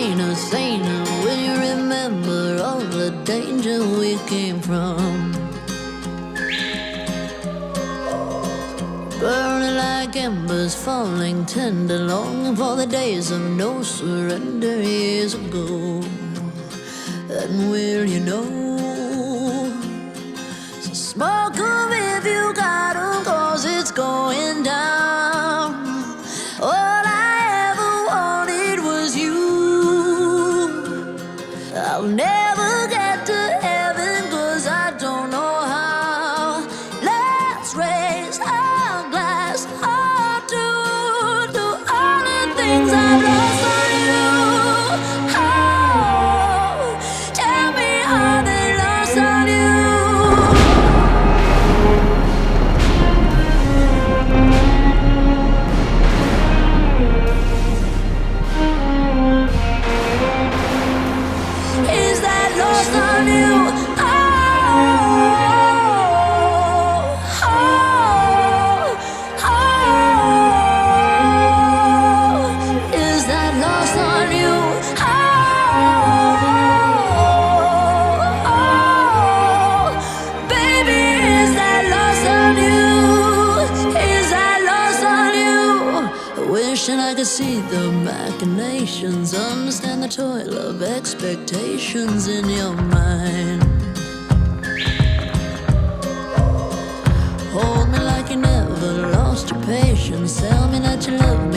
cleaner, saner when you remember all the danger we came from. Burning like embers, falling tender, longing for the days of no surrender years ago. And will you know? So smoke 'em if you got 'em, 'cause it's going down. All I ever wanted was you. I'll never get to heaven 'cause I don't know how. Let's raise our glass up to all the things I've lost on you. Oh, tell me how they lost on you. Is that lost on you? Oh, oh, oh. Is that lost on you? Oh, oh, baby, is that lost on you? Is that lost on you? Wishing I could see the machinations, understand the toil of expectations in your mind. Hold me like you never lost your patience. Tell me that you love me